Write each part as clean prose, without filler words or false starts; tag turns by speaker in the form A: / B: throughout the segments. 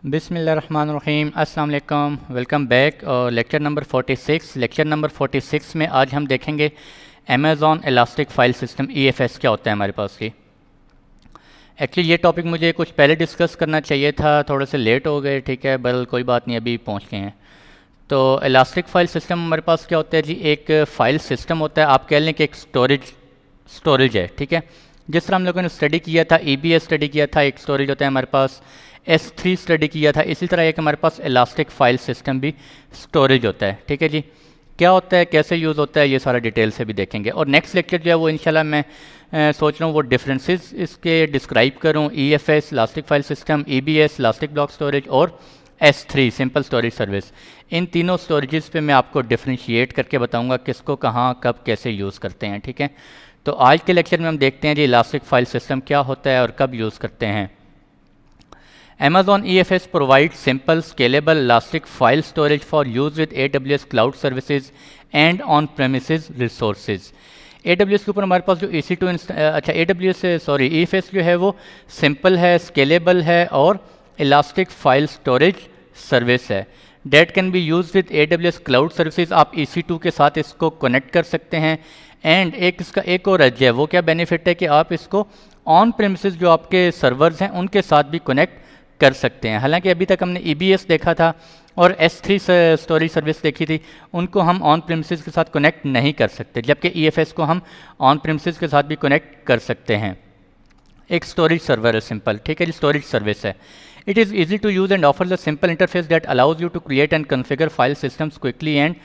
A: बिस्मिल्लाहिर्रहमानिर्रहीम अस्सलाम वालेकुम, वेलकम बैक। और लेक्चर नंबर 46 में आज हम देखेंगे Amazon elastic file system EFS क्या होता है हमारे पास की। एक्चुअली ये टॉपिक मुझे कुछ पहले डिस्कस करना चाहिए था, थोड़े से लेट हो गए, ठीक है, बल कोई बात नहीं, अभी पहुंच गए हैं। तो इलास्टिक फ़ाइल सिस्टम हमारे पास क्या होता है जी, एक फ़ाइल सिस्टम होता है, आप कह लें कि एक स्टोरेज है, ठीक है। जिस तरह हम लोगों ने स्टडी किया था, EBS स्टडी किया था, एक स्टोरेज होता है हमारे पास, S3 स्टडी किया था, इसी तरह एक हमारे पास इलास्टिक फ़ाइल सिस्टम भी स्टोरेज होता है, ठीक है जी। क्या होता है, कैसे यूज़ होता है, ये सारा डिटेल से भी देखेंगे। और नेक्स्ट लेक्चर जो है वो इंशाल्लाह मैं सोच रहा हूँ वो डिफरेंसेस इसके डिस्क्राइब करूँ, EFS elastic file system, EBS elastic block storage और S3 सिंपल स्टोरेज सर्विस। इन तीनों स्टोरेजेस पे मैं आपको डिफ्रेंशिएट करके बताऊंगा किसको कहाँ कब कैसे यूज़ करते हैं, ठीक है। तो आज के लेक्चर में हम देखते हैं जी इलास्टिक फ़ाइल सिस्टम क्या होता है और कब यूज़ करते हैं। Amazon EFS provides simple, scalable, elastic file storage for use with AWS cloud services and on-premises resources. AWS के ऊपर हमारे पास जो EFS जो है वो सिंपल है, स्केलेबल है और इलास्टिक फाइल स्टोरेज सर्विस है। Date can be use with AWS cloud services. आप EC2 के साथ इसको कनेक्ट कर सकते हैं। एंड इसका एक और एज है, वो क्या बेनिफिट है कि आप इसको ऑन प्रेमिसेस जो आपके सर्वर्स हैं उनके साथ भी कनेक्ट कर सकते हैं। हालांकि अभी तक हमने EBS देखा था और S3 स्टोरेज सर्विस देखी थी, उनको हम ऑन प्रेमिसेस के साथ कनेक्ट नहीं कर सकते, जबकि EFS को हम ऑन प्रेमिसेस के साथ भी कनेक्ट कर सकते हैं। एक स्टोरेज सर्वर है सिंपल, ठीक है जी, स्टोरेज सर्विस है। It is easy to use and offers a simple interface that allows you to create and configure file systems quickly and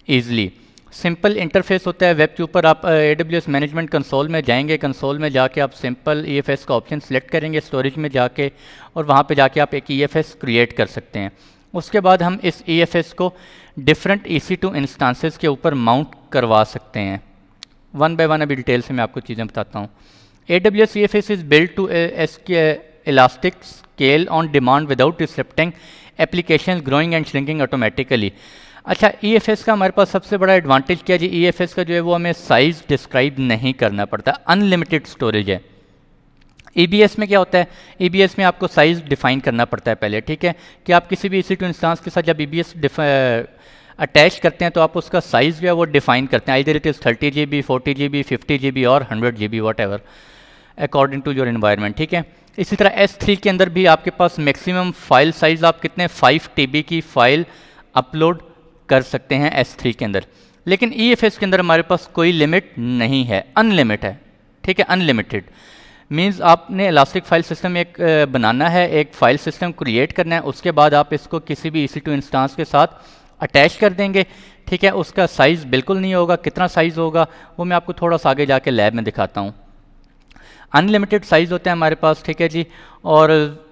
A: easily. Simple interface होता है। वेब के ऊपर आप AWS मैनेजमेंट कंसोल में जाएंगे, कंसोल में जाके आप सिंपल EFS का ऑप्शन सेलेक्ट करेंगे स्टोरेज में जाके, और वहाँ पे जाके आप एक EFS क्रिएट कर सकते हैं। उसके बाद हम इस EFS को डिफरेंट EC2 इंस्टांसेस के ऊपर माउंट करवा सकते हैं। वन बाय वन अभी डिटेल से मैं आपको चीज़ें बताता हूँ। AWS EFS is build to elastic scale on demand without disrupting application growing and shrinking automatically. अच्छा, EFS का हमारे पास सबसे बड़ा एडवांटेज क्या जी, EFS का जो है वो हमें साइज़ डिस्क्राइब नहीं करना पड़ता, अनलिमिटेड स्टोरेज है। EBS में क्या होता है, EBS में आपको साइज़ डिफाइन करना पड़ता है पहले, ठीक है, कि आप किसी भी EC2 इंस्टांस के साथ जब EBS अटैच करते हैं तो आप उसका साइज़ जो है वो डिफाइन करते हैं, either it is 30 GB, 40 GB, 50 GB और 100 GB, whatever according to your environment, ठीक है। इसी तरह S3 के अंदर भी आपके पास मैक्सिमम फाइल साइज़ आप कितने 5 TB की फ़ाइल अपलोड कर सकते हैं S3 के अंदर। लेकिन EFS के अंदर हमारे पास कोई लिमिट नहीं है, अनलिमिट है, ठीक है, अनलिमिटेड। मींस आपने इलास्टिक फाइल सिस्टम एक बनाना है, एक फाइल सिस्टम क्रिएट करना है, उसके बाद आप इसको किसी भी EC2 इंस्टांस के साथ अटैच कर देंगे, ठीक है। उसका साइज़ बिल्कुल नहीं होगा, कितना साइज़ होगा वो मैं आपको थोड़ा सा आगे जाके लैब में दिखाता हूँ। अनलिमिटेड साइज़ होता है हमारे पास, ठीक है जी। और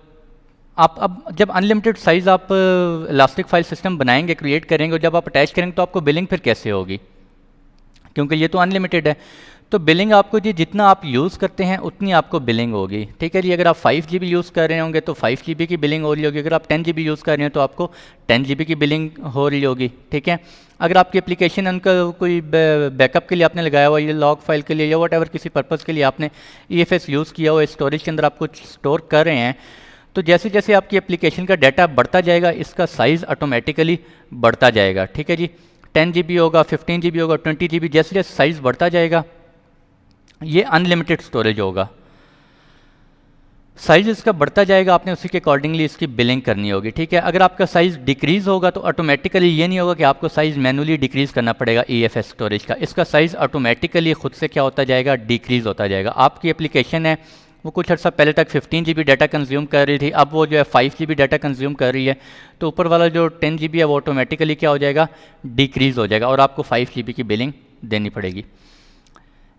A: आप अब जब अनलिमिटेड साइज़ आप इलास्टिक फाइल सिस्टम बनाएंगे, क्रिएट करेंगे, और जब आप अटैच करेंगे तो आपको बिलिंग फिर कैसे होगी, क्योंकि ये तो अनलिमिटेड है। तो बिलिंग आपको जी जितना आप यूज़ करते हैं उतनी आपको बिलिंग होगी, ठीक है जी। अगर आप 5 GB यूज़ कर रहे होंगे तो 5 GB की बिलिंग हो रही होगी, अगर आप 10 GB यूज़ कर रहे हैं तो आपको 10 GB की बिलिंग हो रही होगी, ठीक है। अगर आपकी एप्लीकेशन उनका कोई बैकअप के लिए आपने लगाया हुआ, ये लॉग फाइल के लिए या वट एवर किसी पर्पज़ के लिए आपने EFS यूज़ किया हुआ, स्टोरेज के अंदर आप कुछ स्टोर कर रहे हैं, तो जैसे जैसे आपकी एप्लीकेशन का डाटा बढ़ता जाएगा इसका साइज़ ऑटोमेटिकली बढ़ता जाएगा, ठीक है जी। 10 GB होगा, 15 GB होगा, 20 GB, जैसे जैसे साइज़ बढ़ता जाएगा ये अनलिमिटेड स्टोरेज होगा। साइज़ इसका बढ़ता जाएगा, आपने उसी के अकॉर्डिंगली इसकी बिलिंग करनी होगी, ठीक है। अगर आपका साइज़ डिक्रीज़ होगा तो ऑटोमेटिकली ये नहीं होगा कि आपको साइज़ मैनुअली डिक्रीज़ करना पड़ेगा EFS स्टोरेज का, इसका साइज़ ऑटोमेटिकली खुद से क्या होता जाएगा, डिक्रीज़ होता जाएगा। आपकी एप्लीकेशन है वो कुछ अर्सा पहले तक 15 GB डाटा कंज्यूम कर रही थी, अब वो जो है 5 GB डाटा कंज्यूम कर रही है, तो ऊपर वाला जो 10 GB है वो ऑटोमेटिकली क्या हो जाएगा, डिक्रीज़ हो जाएगा और आपको 5 GB की बिलिंग देनी पड़ेगी।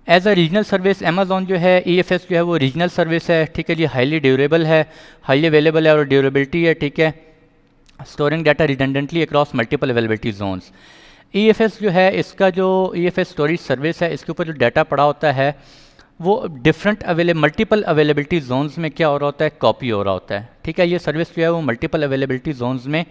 A: As a regional service Amazon जो है EFS जो है वो रीजनल सर्विस है, ठीक है जी। हाईली ड्यूरेबल है, हाईली अवेलेबल है और ड्यूरेबिलिटी है, ठीक है। Storing data redundantly across multiple availability zones. EFS जो है इसका जो EFS स्टोरेज सर्विस है इसके ऊपर जो डाटा पड़ा होता है वो डिफरेंट मल्टीपल अवेलेबिलिटी जोन्स में क्या हो रहा होता है, कॉपी हो रहा होता है, ठीक है। ये सर्विस जो है वो मल्टीपल अवेलेबिलिटी जोन्स में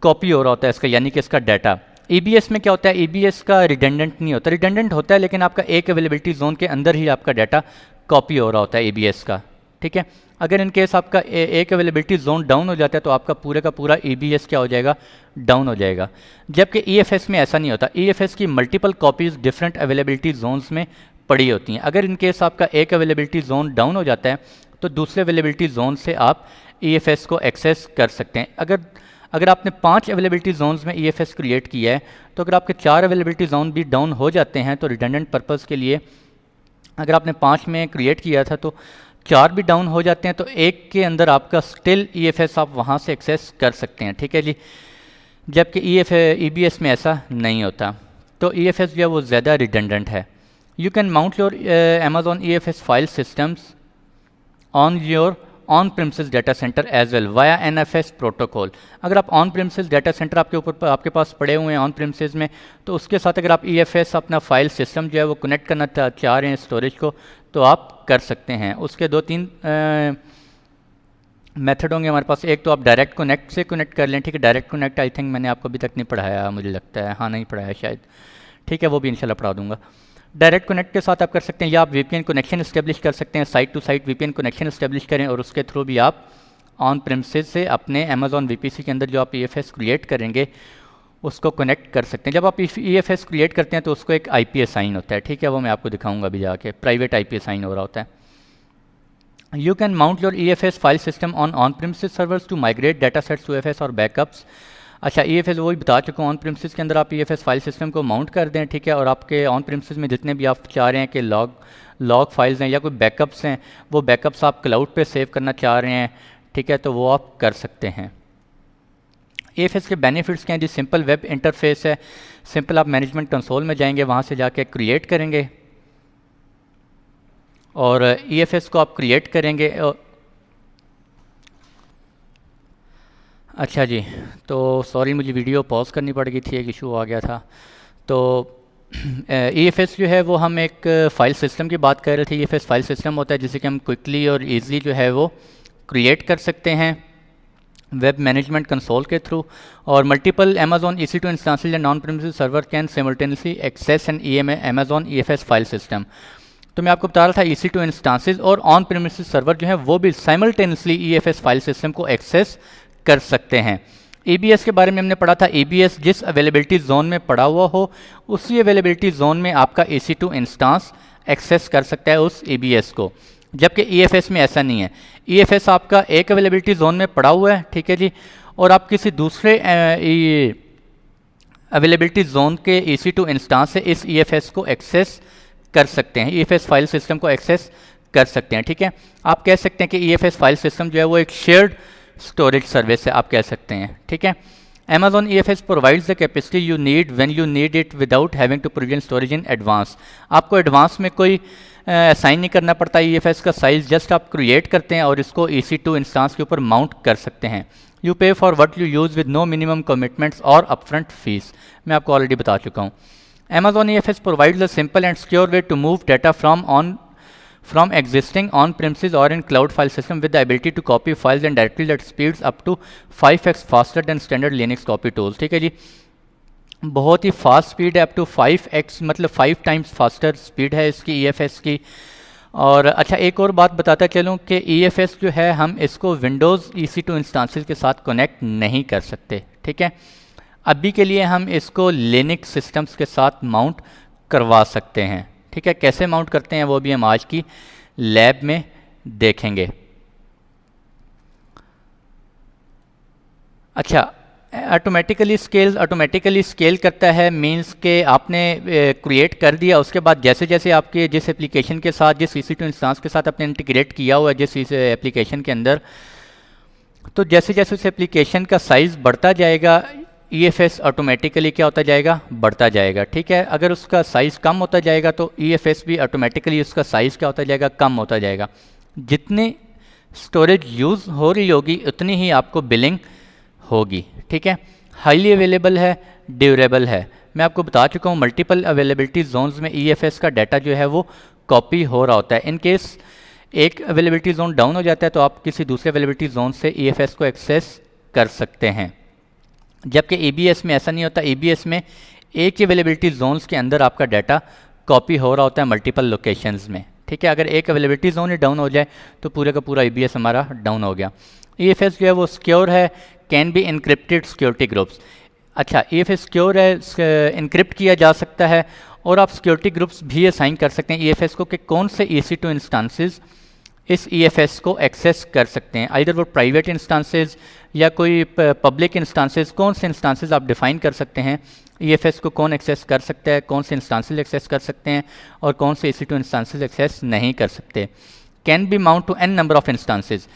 A: कॉपी हो रहा होता है इसका, यानी कि इसका डाटा। EBS में क्या होता है, EBS का रिडंडेंट नहीं होता, रिडंडेंट होता है लेकिन आपका एक अवेलेबिलिटी जोन के अंदर ही आपका डाटा कॉपी हो रहा होता है EBS का, ठीक है। अगर इन केस आपका एक अवेलेबिलिटी जोन डाउन हो जाता है तो आपका पूरे का पूरा EBS क्या हो जाएगा, डाउन हो जाएगा। जबकि EFS में ऐसा नहीं होता। EFS की multiple copies different availability zones में पड़ी होती हैं। अगर इन केस आपका एक अवेलेबिलिटी जोन डाउन हो जाता है तो दूसरे अवेलेबिलिटी जोन से आप EFS को एक्सेस कर सकते हैं। अगर आपने 5 अवेलेबिलिटी जोन्स में EFS क्रिएट किया है तो अगर आपके 4 अवेलेबिलिटी जोन भी डाउन हो जाते हैं तो रिडंडेंट पर्पज़ के लिए अगर आपने 5 में क्रिएट किया था तो 4 भी डाउन हो जाते हैं तो एक के अंदर आपका स्टिल EFS आप वहाँ से एक्सेस कर सकते हैं, ठीक है जी। जबकि EBS में ऐसा नहीं होता। तो EFS जो है वो ज़्यादा रिडंडेंट है। You can mount your Amazon EFS file systems on your on premises data center as well via NFS protocol. अगर आप ऑन प्रिमिसेस डाटा सेंटर आपके पास पड़े हुए हैं ऑन प्रिमिसेस में, तो उसके साथ अगर आप EFS अपना फाइल सिस्टम जो है वो कनेक्ट करना चाह रहे हैं स्टोरेज को, तो आप कर सकते हैं। उसके 2-3 मेथड होंगे हमारे पास। एक तो आप डायरेक्ट कनेक्ट से कनेक्ट कर लें, ठीक है। डायरेक्ट कनेक्ट आई थिंक मैंने आपको अभी तक नहीं पढ़ाया, मुझे लगता है, हाँ नहीं पढ़ाया शायद, ठीक है, वो भी इंशाल्लाह पढ़ा दूंगा। डायरेक्ट कनेक्ट के साथ आप कर सकते हैं, या आप VPN कनेक्शन इस्टेब्लिश कर सकते हैं, site to site VPN connection establish करें और उसके थ्रू भी आप ऑन प्रिमिसेस से अपने Amazon VPC के अंदर जो आप EFS क्रिएट करेंगे उसको कनेक्ट कर सकते हैं। जब आप EFS क्रिएट करते हैं तो उसको एक IP असाइन होता है, ठीक है, वो मैं आपको दिखाऊंगा अभी जाके, प्राइवेट IP असाइन हो रहा होता है। You can mount your EFS file system on on-premises servers to migrate data sets to EFS और बैकअप्स। अच्छा, EFS वही बता चुका हूँ, ऑन प्रिमिसेस के अंदर आप EFS फाइल सिस्टम को माउंट कर दें, ठीक है, और आपके ऑन प्रिमिसेस में जितने भी आप चाह रहे हैं कि लॉग फाइल्स हैं या कोई बैकअप्स हैं, वो बैकअप्स आप क्लाउड पे सेव करना चाह रहे हैं, ठीक है, तो वो आप कर सकते हैं। EFS के बेनिफिट्स क्या हैं जी? सिंपल वेब इंटरफेस है, सिंपल आप मैनेजमेंट कंसोल में जाएंगे, वहाँ से जाके क्रिएट करेंगे और EFS को आप क्रिएट करेंगे। अच्छा जी, तो सॉरी मुझे वीडियो पॉज करनी पड़ गई थी, एक इशू आ गया था। तो EFS जो है वो हम एक फ़ाइल सिस्टम की बात कर रहे थे। EFS फाइल सिस्टम होता है जिसे कि हम क्विकली और ईज़िली जो है वो क्रिएट कर सकते हैं वेब मैनेजमेंट कंसोल के थ्रू, और multiple Amazon EC2 instances and non premises server can simultaneously access and Amazon EFS file system. तो मैं आपको बता रहा था EC2 इंस्टांसेस और ऑन प्रिमिसेस सर्वर जो है वो भी साइमल्टेनियसली EFS फाइल सिस्टम को एक्सेस कर सकते हैं। EBS के बारे में हमने पढ़ा था, EBS जिस अवेलेबिलिटी जोन में पड़ा हुआ हो उसी अवेलेबिलिटी जोन में आपका EC2 इंस्टांस एक्सेस कर सकता है उस EBS को, जबकि EFS में ऐसा नहीं है। EFS आपका एक अवेलेबिलिटी जोन में पड़ा हुआ है, ठीक है जी, और आप किसी दूसरे अवेलेबिलिटी जोन के EC2 इंस्टांस से इस EFS को एक्सेस कर सकते हैं, EFS फाइल सिस्टम को एक्सेस कर सकते हैं, ठीक है। आप कह सकते हैं कि EFS फाइल सिस्टम जो है वो एक शेयर्ड स्टोरेज सर्विस है, आप कह सकते हैं, ठीक है। Amazon EFS provides the capacity you need when you need it without having to provision storage in advance. आपको एडवांस में कोई असाइन नहीं करना पड़ता EFS का साइज़, जस्ट आप क्रिएट करते हैं और इसको EC2 इंस्टांस के ऊपर माउंट कर सकते हैं। You pay for what you use with no minimum commitments और अपफ्रंट फीस, मैं आपको ऑलरेडी बता चुका हूँ। Amazon EFS provides a simple and secure way to move data from existing on-premises or in cloud file system with the ability to copy files and directory that speeds up to 5x faster than standard Linux copy tools, ठीक है जी। बहुत ही fast speed है, up to 5x मतलब 5 times faster speed है इसकी EFS की। और अच्छा, एक और बात बताता चलूँ कि EFS जो है हम इसको विंडोज़ EC2 इंस्टांसेस के साथ कनेक्ट नहीं कर सकते, ठीक है। अभी के लिए हम इसको लिनक्स सिस्टम्स के साथ माउंट करवा सकते हैं, ठीक है। कैसे माउंट करते हैं वो भी हम आज की लैब में देखेंगे। अच्छा, ऑटोमेटिकली स्केल करता है, मींस के आपने क्रिएट कर दिया, उसके बाद जैसे जैसे आपके जिस एप्लीकेशन के साथ, जिस EC2 इंस्टांस के साथ आपने इंटीग्रेट किया हुआ है जिस एप्लीकेशन के अंदर, तो जैसे जैसे उस एप्लीकेशन का साइज़ बढ़ता जाएगा EFS ऑटोमेटिकली क्या होता जाएगा, बढ़ता जाएगा, ठीक है। अगर उसका साइज़ कम होता जाएगा तो EFS भी ऑटोमेटिकली उसका साइज़ क्या होता जाएगा, कम होता जाएगा। जितनी स्टोरेज यूज़ हो रही होगी उतनी ही आपको बिलिंग होगी, ठीक है। हाईली अवेलेबल है, ड्यूरेबल है, मैं आपको बता चुका हूँ। मल्टीपल अवेलेबिलिटी जोन्स में EFS का डाटा जो है वो कॉपी हो रहा होता है। इन केस एक अवेलेबिलिटी जोन डाउन हो जाता है तो आप किसी दूसरे अवेलेबिलिटी जोन से EFS को एक्सेस कर सकते हैं, जबकि EBS में ऐसा नहीं होता। EBS में एक ही अवेलेबिलिटी जोन्स के अंदर आपका डाटा कॉपी हो रहा होता है मल्टीपल लोकेशंस में, ठीक है। अगर एक अवेलेबिलिटी जोन ही डाउन हो जाए तो पूरे का पूरा EBS हमारा डाउन हो गया। EFS जो है वो सिक्योर है, can be encrypted security groups. अच्छा, EFS सिक्योर है, इनक्रिप्ट किया जा सकता है और आप सिक्योरिटी ग्रुप्स भी असाइन कर सकते हैं EFS को कि कौन से EC2 इंस्टांसेस इस EFS को एक्सेस कर सकते हैं। आइदर वो प्राइवेट इंस्टांसेस या कोई पब्लिक इंस्टांसेस, कौन से इंस्टांसेस आप डिफाइन कर सकते हैं EFS को कौन एक्सेस कर सकता है, कौन से इंस्टांसेस एक्सेस कर सकते हैं और कौन से EC2 इंस्टांसेस एक्सेस नहीं कर सकते। Can be mount to n number of instances.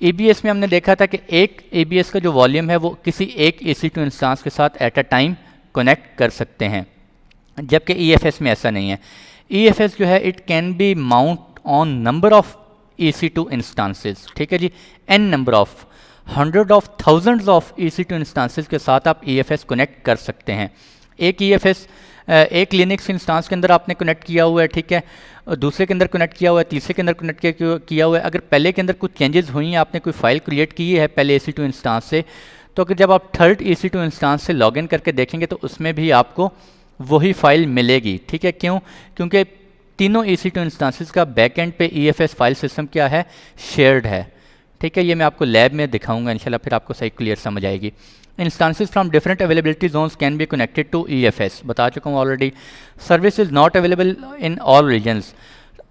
A: EBS में हमने देखा था कि एक EBS का जो वॉल्यूम है वो किसी एक EC2 इंस्टांस के साथ एट अ टाइम कनेक्ट कर सकते हैं, जबकि EFS में ऐसा नहीं है। EFS जो है it can be mount on number of EC2 instances, ठीक है जी, n number of, hundred of thousands of EC2 instances के साथ आप EFS कनेक्ट कर सकते हैं। एक EFS एक लिनक्स इंस्टांस के अंदर आपने कनेक्ट किया हुआ है, ठीक है, दूसरे के अंदर कनेक्ट किया हुआ है, तीसरे के अंदर कनेक्ट किया हुआ है। अगर पहले के अंदर कुछ चेंजेस हुई हैं, आपने कोई फाइल क्रिएट की है पहले EC2 इंस्टांस से, तो अगर जब आप थर्ड EC2 इंस्टांस से लॉगिन करके देखेंगे तो उसमें भी आपको वही फाइल मिलेगी, ठीक है। क्यों? क्योंकि तीनों EC2 इंस्टांसेस का बैकएंड पे EFS फाइल सिस्टम क्या है, शेयर्ड है, ठीक है। ये मैं आपको लैब में दिखाऊंगा इंशाल्लाह, फिर आपको सही क्लियर समझ आएगी। Instances from different availability zones can be connected to EFS, बता चुका हूँ already. Service is not available in all regions,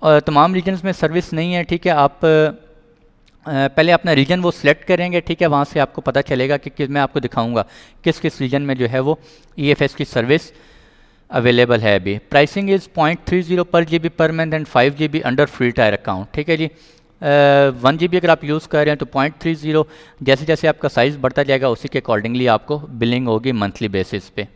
A: तमाम रीजन्स में सर्विस नहीं है, ठीक है। आप पहले अपना रीजन वो सिलेक्ट करेंगे, ठीक है, वहाँ से आपको पता चलेगा कि मैं आपको दिखाऊंगा किस किस रीजन में जो है वो EFS की सर्विस अवेलेबल है अभी। प्राइसिंग इज़ 0.30 पर GB per month and 5 GB under free tyre account, ठीक है जी। 1 GB अगर आप यूज़ कर रहे हैं तो 0.30, जैसे जैसे आपका साइज़ बढ़ता जाएगा उसी के अकॉर्डिंगली आपको बिलिंग होगी मंथली बेसिस पे।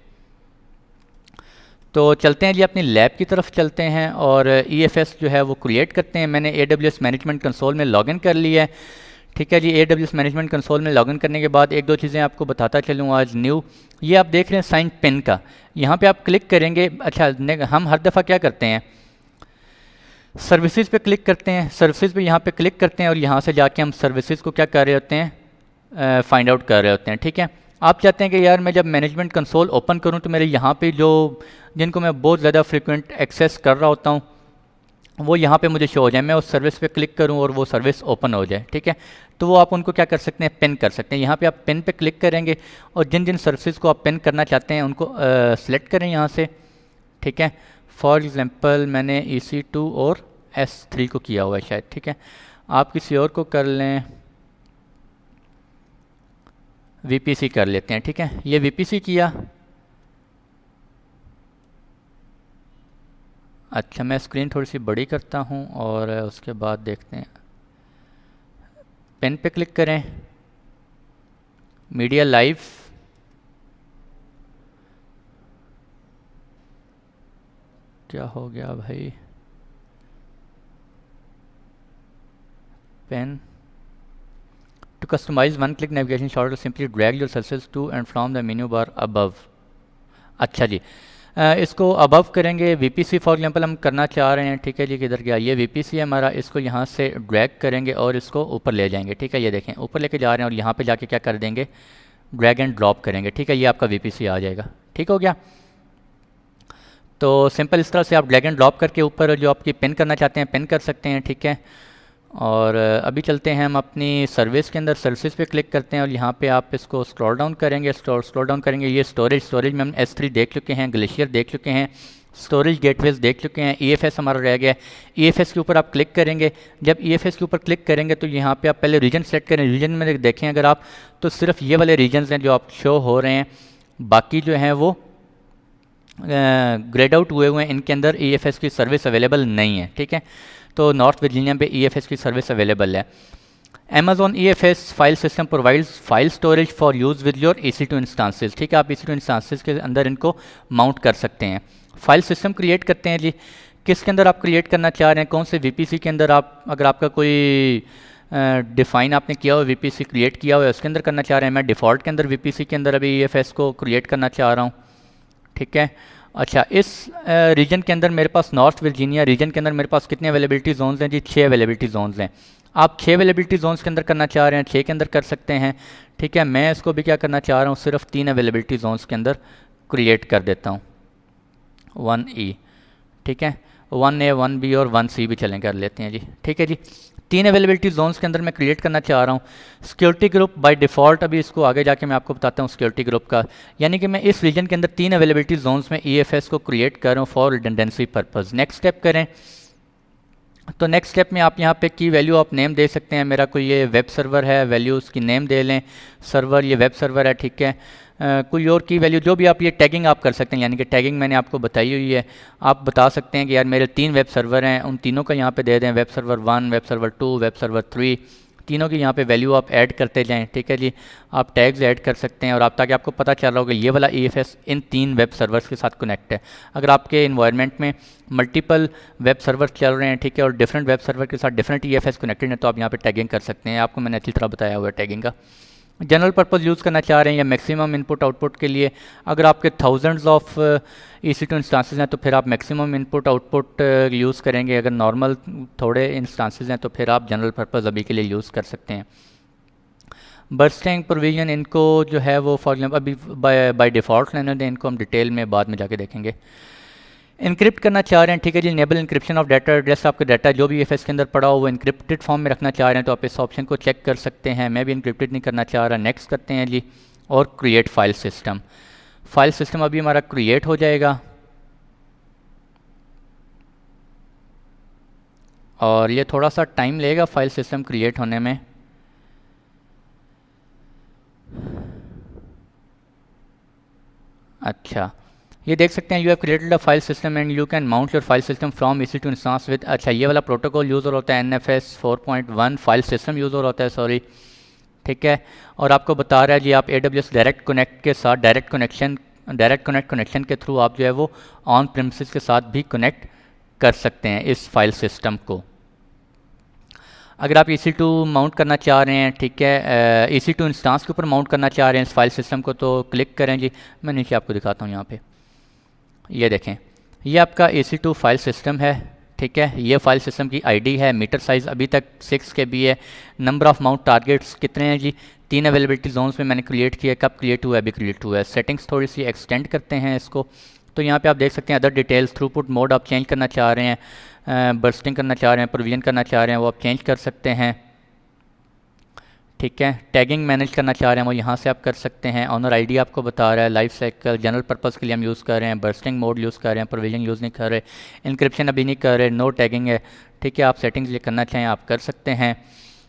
A: तो चलते हैं जी अपनी लैब की तरफ चलते हैं और EFS जो है वो क्रिएट करते हैं। मैंने AWS मैनेजमेंट कंसोल में लॉगिन कर लिया है, ठीक है जी। AWS मैनेजमेंट कंसोल में लॉगिन करने के बाद एक दो चीज़ें आपको बताता चलूँ आज न्यू। ये आप देख रहे हैं साइन पिन का, यहाँ पे आप क्लिक करेंगे। अच्छा, हम हर दफ़ा क्या करते हैं, सर्विसेज पे क्लिक करते हैं, सर्विसेज पे यहाँ पे क्लिक करते हैं और यहाँ से जाके हम सर्विसेज को क्या कर रहे होते हैं, फाइंड आउट कर रहे होते हैं, ठीक है। आप चाहते हैं कि यार मैं जब मैनेजमेंट कंसोल ओपन करूँ तो मेरे यहाँ पे जो जिनको मैं बहुत ज़्यादा फ्रिक्वेंट एक्सेस कर रहा होता हूँ वो यहाँ पे मुझे शो हो जाए, मैं उस सर्विस पे क्लिक करूँ और वो सर्विस ओपन हो जाए, ठीक है। तो वो आप उनको क्या कर सकते हैं, पिन कर सकते हैं। यहाँ पे आप पिन पे क्लिक करेंगे और जिन जिन सर्विसेज को आप पिन करना चाहते हैं उनको सिलेक्ट करें यहाँ से, ठीक है। फॉर एग्जांपल मैंने EC2 और S3 को किया हुआ है शायद, ठीक है। आप किसी और को कर लें, VPC कर लेते हैं, ठीक है। ये VPC किया। अच्छा, मैं स्क्रीन थोड़ी सी बड़ी करता हूँ और उसके बाद देखते हैं। पेन पे क्लिक करें, मीडिया लाइव, क्या हो गया भाई, pen to customize one click navigation shortcut simply drag your services to and from the menu bar above. अच्छा जी, इसको अबव करेंगे। VPC फॉर एग्जांपल हम करना चाह रहे हैं, ठीक है जी। किधर गया, ये VPC है हमारा, इसको यहाँ से ड्रैग करेंगे और इसको ऊपर ले जाएंगे, ठीक है। ये देखें ऊपर लेके जा रहे हैं और यहाँ पे जाके क्या कर देंगे, ड्रैग एंड ड्रॉप करेंगे, ठीक है। ये आपका VPC आ जाएगा, ठीक हो गया। तो सिंपल इस तरह से आप ड्रैग एंड ड्रॉप करके ऊपर जो आपकी पिन करना चाहते हैं पिन कर सकते हैं, ठीक है। और अभी चलते हैं हम अपनी सर्विस के अंदर, सर्विस पे क्लिक करते हैं और यहाँ पे आप इसको स्क्रॉल डाउन करेंगे, स्क्रॉल डाउन करेंगे। ये स्टोरेज में हम S3 देख चुके हैं, ग्लेशियर देख चुके हैं, स्टोरेज गेटवेज देख चुके हैं, EFS हमारा रह गया है। EFS के ऊपर आप क्लिक करेंगे। जब EFS के ऊपर क्लिक करेंगे तो यहाँ पे आप पहले रीजन सेलेक्ट करें। रीजन में देखें अगर आप, तो सिर्फ ये वाले रीजन्स हैं जो आप शो हो रहे हैं, बाकी जो हैं वो ग्रेड आउट हुए हुए हैं, इनके अंदर EFS की सर्विस अवेलेबल नहीं है, ठीक है। तो नॉर्थ वर्जीनिया पे EFS की सर्विस अवेलेबल है। Amazon EFS file system provides file storage for use with your EC2 instances, ठीक है। आप EC2 इंस्टांसेस के अंदर इनको माउंट कर सकते हैं। फाइल सिस्टम क्रिएट करते हैं जी, किसके अंदर आप क्रिएट करना चाह रहे हैं, कौन से VPC के अंदर आप, अगर आपका कोई डिफ़ाइन आपने किया हुआ VPC क्रिएट किया हुआ है उसके अंदर करना चाह रहे हैं। मैं डिफ़ॉल्ट के अंदर VPC के अंदर अभी EFS को क्रिएट करना चाह रहा हूँ, ठीक है। अच्छा, इस रीजन के अंदर मेरे पास नॉर्थ वर्जीनिया रीजन के अंदर मेरे पास कितने अवेलेबिलिटी जोन्स हैं जी, 6 अवेलेबिलिटी जोन्स हैं। आप 6 अवेलेबिलिटी जोन्स के अंदर करना चाह रहे हैं, 6 के अंदर कर सकते हैं, ठीक है। मैं इसको भी क्या करना चाह रहा हूँ, सिर्फ 3 अवेलेबिलिटी जोन्स के अंदर क्रिएट कर देता हूँ, 1E, ठीक है। 1A 1B और 1C भी चलें कर लेते हैं जी। ठीक है जी, 3 अवेलेबिलिटी जोन्स के अंदर मैं क्रिएट करना चाह रहा हूँ। सिक्योरिटी ग्रुप बाय डिफ़ॉल्ट, अभी इसको आगे जाके मैं आपको बताता हूँ सिक्योरिटी ग्रुप का, यानी कि मैं इस रीजन के अंदर 3 अवेलेबिलिटी जोन्स में EFS को क्रिएट कर रहा हूँ for redundancy purpose. Next step करें तो नेक्स्ट स्टेप में आप यहाँ पे की वैल्यू आप नेम दे सकते हैं। मेरा कोई ये वेब सर्वर है, वैल्यू उसकी नेम दे लें, सर्वर ये वेब सर्वर है, ठीक है। कोई और की वैल्यू जो भी आप ये टैगिंग आप कर सकते हैं, यानी कि टैगिंग मैंने आपको बताई हुई है। आप बता सकते हैं कि यार मेरे 3 वेब सर्वर हैं, उन तीनों का यहाँ पे दे दें, web server 1, web server 2, web server 3, तीनों की यहाँ पे वैल्यू आप ऐड करते जाएं। ठीक है जी, आप टैग्स ऐड कर सकते हैं और आप ताकि आपको पता चल रहा होगा ये वाला EFS इन 3 वेब सर्वर्स के साथ कनेक्ट है। अगर आपके इन्वायरमेंट में मल्टीपल वेब सर्वर चल रहे हैं, ठीक है, और डिफरेंट वेब सर्वर के साथ डिफरेंट EFS कनेक्टेड है, तो आप यहाँ पे टैगिंग कर सकते हैं। आपको मैंने अच्छी तरह बताया हुआ है टैगिंग का। जनरल पर्पज़ यूज़ करना चाह रहे हैं या मैक्सिमम इनपुट आउटपुट के लिए, अगर आपके थाउजेंड्स ऑफ EC2 इंस्टांसेस हैं तो फिर आप मैक्सिमम इनपुट आउटपुट यूज़ करेंगे। अगर नॉर्मल थोड़े इंस्टांसेस हैं तो फिर आप जनरल पर्पज़ अभी के लिए यूज़ कर सकते हैं। बर्स्टिंग प्रोविजन इनको जो है वो फॉर एग्जाम्पल अभी बाय डिफ़ॉल्ट लेने दें, इनको हम डिटेल में बाद में जाके देखेंगे। इनक्रिप्ट करना चाह रहे हैं, ठीक है जी, enable encryption of data address, आपका डाटा जो भी EFS के अंदर पड़ा हो वो इंक्रिप्टेड फॉर्म में रखना चाह रहे हैं तो आप इस ऑप्शन को चेक कर सकते हैं। मैं भी इंक्रिप्टेड नहीं करना चाह रहा। नेक्स्ट करते हैं जी, और create file system. File system अभी हमारा क्रिएट हो जाएगा और ये थोड़ा सा टाइम लेगा फाइल सिस्टम क्रिएट होने में। अच्छा, ये देख सकते हैं you have created a file system and you can mount your file system from EC2 instance with. अच्छा, ये वाला प्रोटोकॉल यूज़ हो होता है NFS 4.1 फाइल सिस्टम यूज़ हो होता है, सॉरी, ठीक है। और आपको बता रहा है जी आप AWS डायरेक्ट कनेक्ट के साथ डायरेक्ट कनेक्ट कनेक्शन के थ्रू आप जो है वो ऑन प्रीमिसेस के साथ भी कनेक्ट कर सकते हैं इस फाइल सिस्टम को। अगर आप EC2 माउंट करना चाह रहे हैं, ठीक है, EC2 इंस्टांस के ऊपर माउंट करना चाह रहे हैं इस फाइल सिस्टम को, तो क्लिक करें जी। मैं नीचे आपको दिखाता हूँ यहाँ पे, ये देखें, ये आपका EC2 फाइल सिस्टम है, ठीक है। ये फाइल सिस्टम की ID है, मीटर साइज़ अभी तक 6 KB है। नंबर ऑफ़ माउंट टारगेट्स कितने हैं जी, 3 अवेलेबिलिटी जोन्स में मैंने क्रिएट किया है। कब क्रिएट हुआ है, अभी क्रिएट हुआ है। सेटिंग्स थोड़ी सी एक्सटेंड करते हैं इसको, तो यहाँ पे आप देख सकते हैं अदर डिटेल्स, थ्रूपुट मोड आप चेंज करना चाह रहे हैं, बर्स्टिंग करना चाह रहे हैं, प्रोविजन करना चाह रहे हैं, वो आप चेंज कर सकते हैं, ठीक है। टैगिंग मैनेज करना चाह रहे हैं वो यहाँ से आप कर सकते हैं। ऑनर ID आपको बता रहा है, लाइफ साइकिल जनरल पर्पज़ के लिए हम यूज़ कर रहे हैं, बर्स्टिंग मोड यूज़ कर रहे हैं, प्रोविजन यूज़ नहीं कर रहे, इंक्रिप्शन अभी नहीं कर रहे, नो टैगिंग है, ठीक है। आप सेटिंग्स ये करना चाहें आप कर सकते हैं।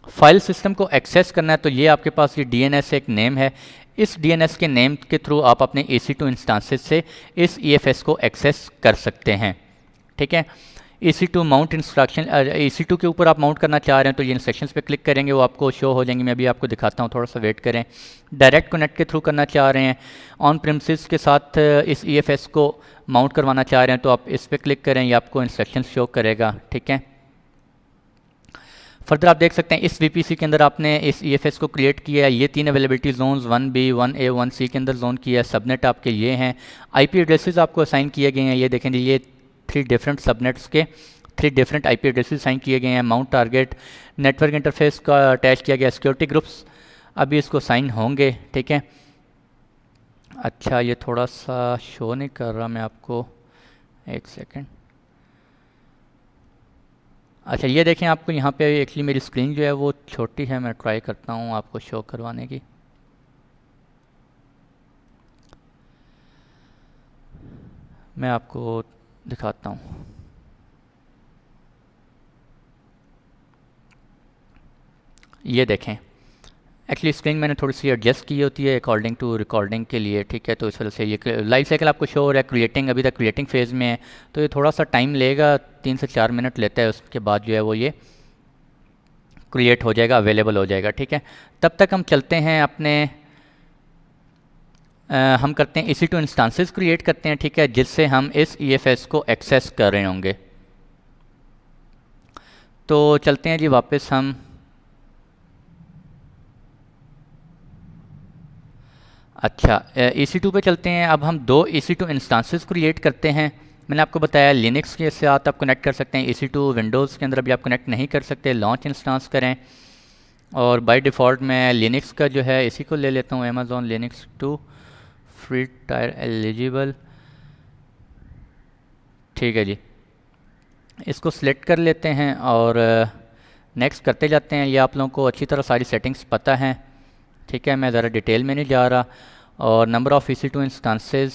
A: फाइल सिस्टम को एक्सेस करना है तो ये आपके पास ये DNS एक नेम है, इस DNS के नेम के थ्रू आप अपने EC2 इंस्टांसेस से इस EFS को एक्सेस कर सकते हैं, ठीक है। EC2 माउंट इंस्ट्रक्शन, EC2 के ऊपर आप माउंट करना चाह रहे हैं तो ये इंस्ट्रक्शंस पे क्लिक करेंगे, वो आपको शो हो जाएंगे। मैं अभी आपको दिखाता हूँ, थोड़ा सा वेट करें। डायरेक्ट कनेक्ट के थ्रू करना चाह रहे हैं, ऑन प्रीमिसेस के साथ इस EFS को माउंट करवाना चाह रहे हैं तो आप इस पर क्लिक करें, ये आपको इंस्ट्रक्शन शो करेगा, ठीक है। फर्दर आप देख सकते हैं इस VPC के अंदर आपने इस EFS को क्रिएट किया है। ये 3 availability Jones 1B 1A 1C के अंदर जोन किया है। सबनेट आपके ये हैं, IP एड्रेसेस आपको असाइन किए गए हैं, ये देखें जी, ये 3 डिफरेंट सबनेट्स के 3 डिफरेंट IP एड्रेसेस असाइन किए गए हैं। माउंट टारगेट, नेटवर्क इंटरफेस का अटैच किया गया, सिक्योरिटी ग्रुप्स अभी इसको साइन होंगे, ठीक है। अच्छा, ये थोड़ा सा शो नहीं कर रहा, मैं आपको एक सेकेंड। अच्छा, ये देखें, आपको यहाँ पे एक्चुअली मेरी स्क्रीन जो है वो छोटी है, मैं ट्राई करता हूँ आपको शो करवाने की। मैं आपको दिखाता हूँ, ये देखें, एक्चुअली स्क्रीन मैंने थोड़ी सी एडजस्ट की होती है अकॉर्डिंग टू रिकॉर्डिंग के लिए, ठीक है। तो इस वजह से ये लाइफ साइकिल आपको शो हो रहा है, क्रिएटिंग अभी तक क्रिएटिंग फेज़ में है, तो ये थोड़ा सा टाइम लेगा, 3 से 4 मिनट लेता है, उसके बाद जो है वो ये क्रिएट हो जाएगा, अवेलेबल हो जाएगा, ठीक है। तब तक हम चलते हैं अपने हम करते हैं EC2 इंस्टांसेस क्रिएट करते हैं, ठीक है, जिससे हम इस EFS को एक्सेस कर रहे होंगे। तो चलते हैं जी वापस हम, अच्छा, EC2 पे चलते हैं। अब हम 2 EC2 इंस्टांसेस क्रिएट करते हैं। मैंने आपको बताया लिनक्स के साथ आप कनेक्ट कर सकते हैं, EC2 विंडोज़ के अंदर अभी आप कनेक्ट नहीं कर सकते। लॉन्च इंस्टांस करें और बाय डिफ़ॉल्ट मैं लिनक्स का जो है इसी को ले लेता हूँ, Amazon Linux 2 free tyre eligible, ठीक है जी। इसको सिलेक्ट कर लेते हैं और नेक्स्ट करते जाते हैं। ये आप लोगों को अच्छी तरह सारी सेटिंग्स पता हैं, ठीक है, मैं ज़रा डिटेल में नहीं जा रहा। और नंबर ऑफ़ EC2 इंस्टांसेस,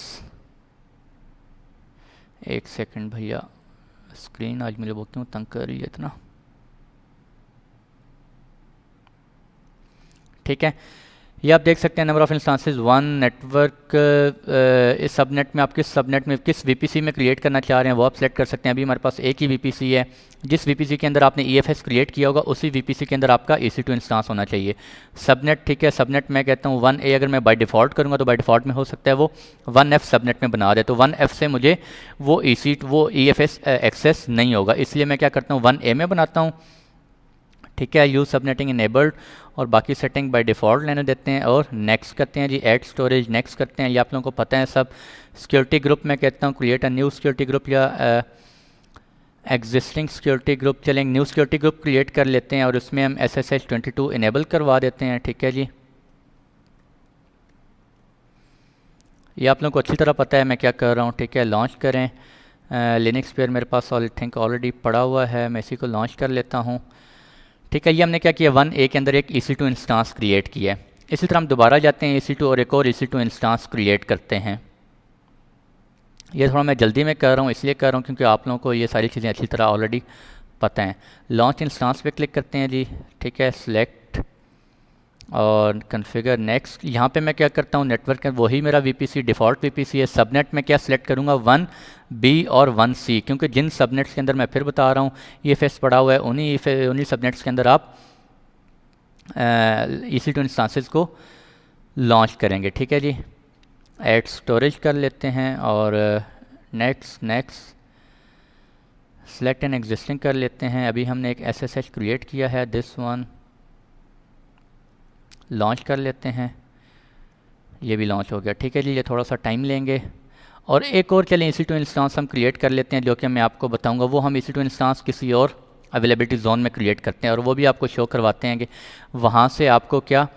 A: एक सेकंड भैया, स्क्रीन आज मुझे वो क्यों तंग कर रही है इतना, ठीक है। ये आप देख सकते हैं नंबर ऑफ़ इंस्टांसेस 1 नेटवर्क। इस सबनेट में आप किस सबनेट में किस VPC में क्रिएट करना चाह रहे हैं वो आप सेलेक्ट कर सकते हैं। अभी हमारे पास एक ही VPC है, जिस VPC के अंदर आपने EFS क्रिएट किया होगा उसी VPC के अंदर आपका EC2 इंस्टांस होना चाहिए। सबनेट, ठीक है, सबनेट मैं कहता हूँ 1A अगर मैं बाय डिफ़ॉल्ट करूँगा तो बाय डिफ़ॉल्ट में हो सकता है वो 1F सबनेट में बना दे, तो 1F से मुझे वो EFS एक्सेस नहीं होगा, इसलिए मैं क्या करता हूँ 1A में बनाता हूँ, ठीक है। यूज़ सबनेटिंग इनेबल्ड और बाकी सेटिंग बाय डिफ़ॉल्ट लेने देते हैं और नेक्स्ट करते हैं जी। ऐड स्टोरेज नेक्स्ट करते हैं, ये आप लोगों को पता है सब। सिक्योरिटी ग्रुप मैं कहता हूँ create a new security group या एग्जिस्टिंग सिक्योरिटी ग्रुप, चलेंगे न्यू सिक्योरिटी ग्रुप क्रिएट कर लेते हैं और उसमें हम SSH 22 इनेबल करवा देते हैं, ठीक है जी। ये आप लोगों को अच्छी तरह पता है मैं क्या कर रहा हूँ, ठीक है। लॉन्च करें, लिनक्स पेयर मेरे पास आई थिंक ऑलरेडी पड़ा हुआ है, मैं इसी को लॉन्च कर लेता हूँ, ठीक है। ये हमने क्या किया, 1A के अंदर एक EC2 इंस्टांस क्रिएट किया है। इसी तरह हम दोबारा जाते हैं EC2 और एक और EC2 इंस्टांस क्रिएट करते हैं। ये थोड़ा मैं जल्दी में कर रहा हूँ, इसलिए कर रहा हूँ क्योंकि आप लोगों को ये सारी चीज़ें अच्छी तरह ऑलरेडी पता हैं। लॉन्च इंस्टांस पे क्लिक करते हैं जी, ठीक है, सिलेक्ट और कन्फिगर नेक्स्ट। यहाँ पे मैं क्या करता हूँ, नेटवर्क वही मेरा VPC डिफ़ॉल्ट VPC है। सबनेट में क्या सिलेक्ट करूँगा 1B और 1C, क्योंकि जिन सबनेट्स के अंदर मैं फिर बता रहा हूँ EFS पड़ा हुआ है उन्हीं सबनेट्स के अंदर आप EC2 इंस्टांसेस को लॉन्च करेंगे, ठीक है जी। ऐड स्टोरेज कर लेते हैं और नेक्स्ट सेलेक्ट एन एग्जिस्टिंग कर लेते हैं। अभी हमने एक SSH क्रिएट किया है, दिस वन लॉन्च कर लेते हैं, ये भी लॉन्च हो गया, ठीक है जी। ये थोड़ा सा टाइम लेंगे और एक और चलें EC2 इंस्टांस हम क्रिएट कर लेते हैं, जो कि मैं आपको बताऊंगा। वो हम EC2 इंस्टांस किसी और अवेलेबिलिटी जोन में क्रिएट करते हैं और वो भी आपको शो करवाते हैं कि वहाँ से आपको क्या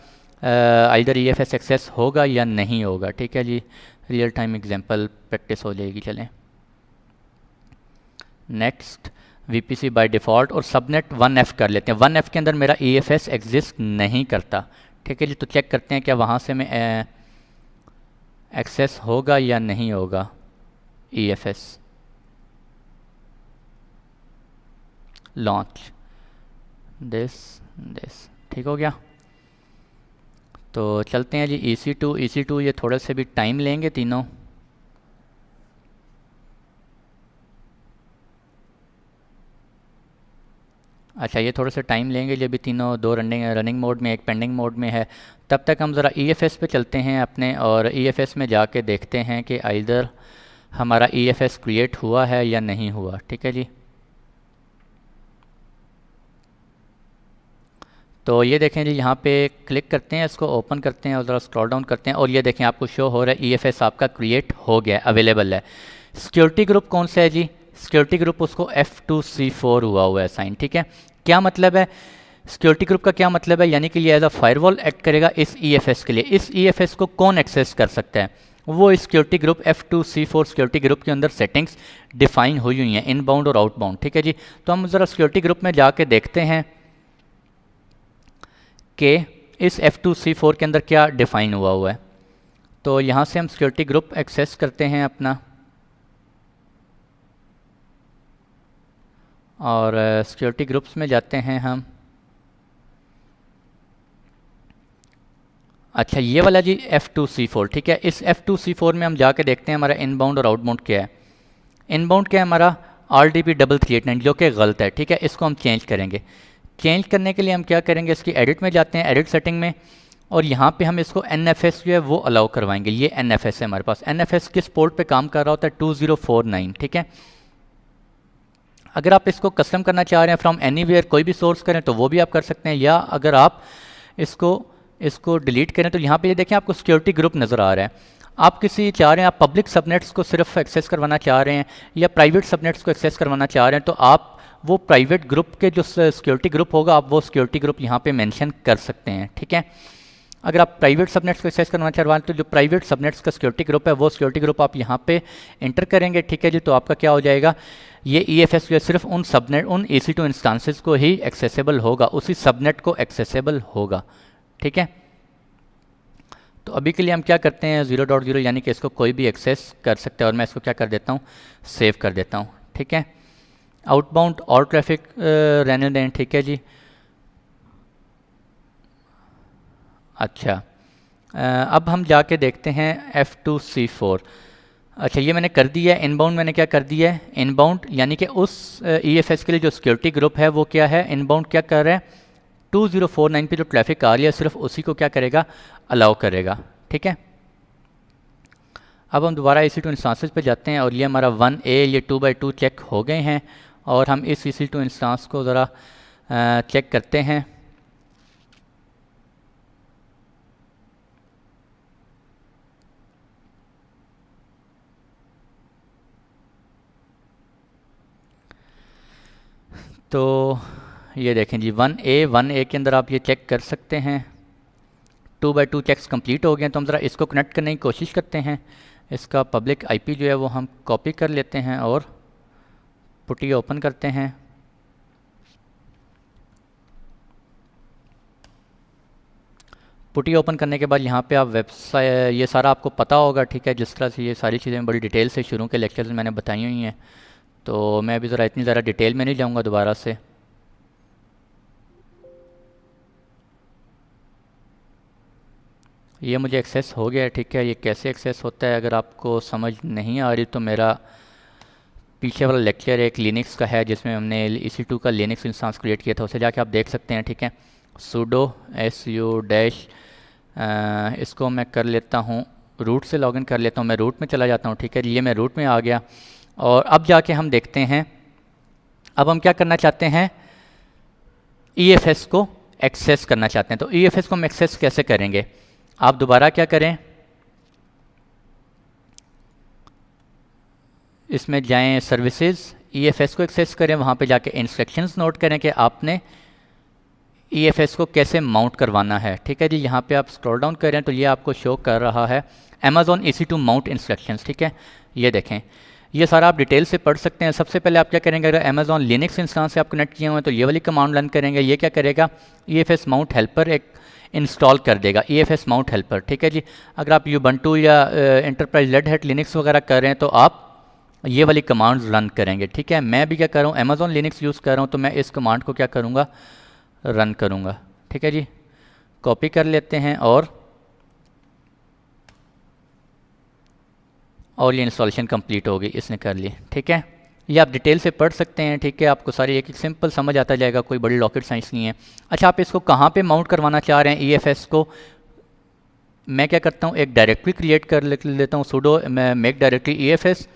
A: आइदर EFS एक्सेस होगा या नहीं होगा, ठीक है जी। रियल टाइम एग्जांपल प्रैक्टिस हो जाएगी, चलें नेक्स्ट। VPC बाय डिफ़ॉल्ट और सबनेट 1F कर लेते हैं। 1F के अंदर मेरा EFS एग्जिस्ट नहीं करता, ठीक है जी। तो चेक करते हैं क्या वहाँ से मैं एक्सेस होगा या नहीं होगा EFS। लॉन्च दिस ठीक हो गया। तो चलते हैं जी EC2 ये थोड़े से भी टाइम लेंगे तीनों। अच्छा, ये थोड़े से टाइम लेंगे, ये भी तीनों, दो रनिंग मोड में, एक पेंडिंग मोड में है। तब तक हम ज़रा EFS पे चलते हैं अपने और EFS में जाके देखते हैं कि आइदर हमारा EFS क्रिएट हुआ है या नहीं हुआ, ठीक है जी। तो ये देखें जी, यहाँ पे क्लिक करते हैं, इसको ओपन करते हैं और ज़रा स्क्रॉल डाउन करते हैं और ये देखें आपको शो हो रहा है EFS आपका क्रिएट हो गया, अवेलेबल है। सिक्योरिटी ग्रुप कौन सा है जी, सिक्योरिटी ग्रुप उसको F2C4 हुआ है साइन, ठीक है। क्या मतलब है सिक्योरिटी ग्रुप का, क्या मतलब है, यानी कि ये एज अ फायरवॉल एक्ट करेगा इस EFS के लिए। इस EFS को कौन एक्सेस कर सकता है, वो इस security group F2C4 security group के अंदर सेटिंग्स डिफाइन हुई हैं, इनबाउंड और आउटबाउंड, ठीक है जी। तो हम ज़रा सिक्योरिटी ग्रुप में जाके देखते हैं कि इस F2C4 के अंदर क्या डिफाइन हुआ है। तो यहाँ से हम सिक्योरिटी ग्रुप एक्सेस करते हैं अपना और सिक्योरिटी ग्रुप्स में जाते हैं हम। अच्छा, ये वाला जी F2C4, ठीक है। इस F2C4 में हम जाके देखते हैं हमारा इनबाउंड और आउटबाउंड क्या है। इनबाउंड क्या है हमारा RDP3389, जो कि गलत है, ठीक है। इसको हम चेंज करेंगे। चेंज करने के लिए हम क्या करेंगे, इसकी एडिट में जाते हैं, एडिट सेटिंग में, और यहाँ पे हम इसको NFS जो है वो अलाउ करवाएंगे। ये NFS है हमारे पास। NFS किस पोर्ट पे काम कर रहा होता है, 2049, ठीक है। अगर आप इसको कस्टम करना चाह रहे हैं फ्रॉम एनीवेयर, कोई भी सोर्स करें तो वो भी आप कर सकते हैं, या अगर आप इसको डिलीट करें तो यहाँ पे ये देखें आपको सिक्योरिटी ग्रुप नज़र आ रहा है। आप चाह रहे हैं, आप पब्लिक सबनेट्स को सिर्फ एक्सेस करवाना चाह रहे हैं या प्राइवेट सबनेट्स को एक्सेस करवाना चाह रहे हैं, तो आप वो प्राइवेट ग्रुप के जो सिक्योरिटी ग्रुप होगा आप वो सिक्योरिटी ग्रुप यहाँ पे मेंशन कर सकते हैं, ठीक है। अगर आप प्राइवेट सबनेट्स को एक्सेस करना चाहते हैं तो जो प्राइवेट सबनेट्स का सिक्योरिटी ग्रुप है वो सिक्योरिटी ग्रुप आप यहाँ पे इंटर करेंगे, ठीक है जी। तो आपका क्या हो जाएगा, ये EFS जो है सिर्फ उन सबनेट, उन EC2 इंस्टांसेस को ही एक्सेसिबल होगा, उसी सबनेट को एक्सेसिबल होगा, ठीक है। तो अभी के लिए हम क्या करते हैं, 0.0 यानी कि इसको कोई भी एक्सेस कर सकते हैं, और मैं इसको क्या कर देता हूँ, सेव कर देता हूँ, ठीक है। आउटबाउंड और ट्रैफिक रहने दें, ठीक है जी। अच्छा, अब हम जाके देखते हैं F2C4। अच्छा, ये मैंने कर दिया है। इनबाउंड मैंने क्या कर दिया है, इनबाउंड यानी कि उस EFS के लिए जो सिक्योरिटी ग्रुप है वो क्या है, इनबाउंड क्या कर रहा है, 2049 पे जो ट्रैफिक आ रही है सिर्फ उसी को क्या करेगा, अलाउ करेगा, ठीक है। अब हम दोबारा EC2 इंस्टांसेस पे जाते हैं और ये हमारा 1A ये 2x2 चेक हो गए हैं, और हम इस EC2 इंस्टांस को ज़रा चेक करते हैं। तो ये देखें जी, 1A के अंदर आप ये चेक कर सकते हैं। 2x2 चेक्स कंप्लीट हो गए हैं। तो हम ज़रा इसको कनेक्ट करने की कोशिश करते हैं। इसका पब्लिक IP जो है वो हम कॉपी कर लेते हैं और पुटी ओपन करते हैं। पुटी ओपन करने के बाद यहाँ पे आप वेबसाइट, ये सारा आपको पता होगा, ठीक है। जिस तरह से ये सारी चीज़ें बड़ी डिटेल से शुरू के लेक्चर्स में मैंने बताई हुई हैं, तो मैं अभी ज़रा इतनी ज़्यादा डिटेल में नहीं जाऊँगा दोबारा से। ये मुझे एक्सेस हो गया है, ठीक है। ये कैसे एक्सेस होता है अगर आपको समझ नहीं आ रही तो मेरा पीछे वाला लेक्चर एक लिनक्स का है जिसमें हमने EC2 का लिनक्स इंस्टांस क्रिएट किया था, उसे जाके आप देख सकते हैं, ठीक है। sudo su इसको मैं कर लेता हूँ, रूट से लॉगिन कर लेता हूँ, मैं रूट में चला जाता हूँ, ठीक है। ये मैं रूट में आ गया और अब जाके हम देखते हैं, अब हम क्या करना चाहते हैं, EFS को एक्सेस करना चाहते हैं। तो EFS को हम एक्सेस कैसे करेंगे, आप दोबारा क्या करें, इसमें जाएं, सर्विसेज, EFS को एक्सेस करें, वहाँ पे जाके इंस्ट्रक्शंस नोट करें कि आपने EFS को कैसे माउंट करवाना है, ठीक है जी। यहाँ पे आप स्क्रॉल डाउन करें तो ये आपको शो कर रहा है Amazon EC2 माउंट इंस्ट्रक्शंस, ठीक है। ये देखें, ये सारा आप डिटेल से पढ़ सकते हैं। सबसे पहले आप क्या करेंगे, अगर Amazon लिनक्स इंस्टांस से आप कनेक्ट किए हुए हैं तो ये वाली कमांड रन करेंगे। ये क्या करेगा, EFS माउंट हेल्पर एक इंस्टॉल कर देगा, EFS माउंट हेल्पर, ठीक है जी। अगर आप Ubuntu या एंटरप्राइज रेड हैट लिनक्स वगैरह कर रहे हैं तो आप ये वाली कमांड्स रन करेंगे, ठीक है। मैं भी क्या कर रहा हूँ, Amazon लिनक्स यूज़ कर रहा हूँ, तो मैं इस कमांड को क्या करूँगा, रन करूँगा, ठीक है जी। कॉपी कर लेते हैं और ये इंस्टॉलेशन कंप्लीट हो गई, इसने कर ली, ठीक है। ये आप डिटेल से पढ़ सकते हैं, ठीक है। आपको सारी एक एक सिंपल समझ आता जाएगा, कोई बड़ी रॉकेट साइंस नहीं है। अच्छा, आप इसको कहाँ पे माउंट करवाना चाह रहे हैं EFS को, मैं क्या करता हूँ, एक डायरेक्टरी क्रिएट कर लेता हूँ, sudo मैं मेक डायरेक्टरी EFS,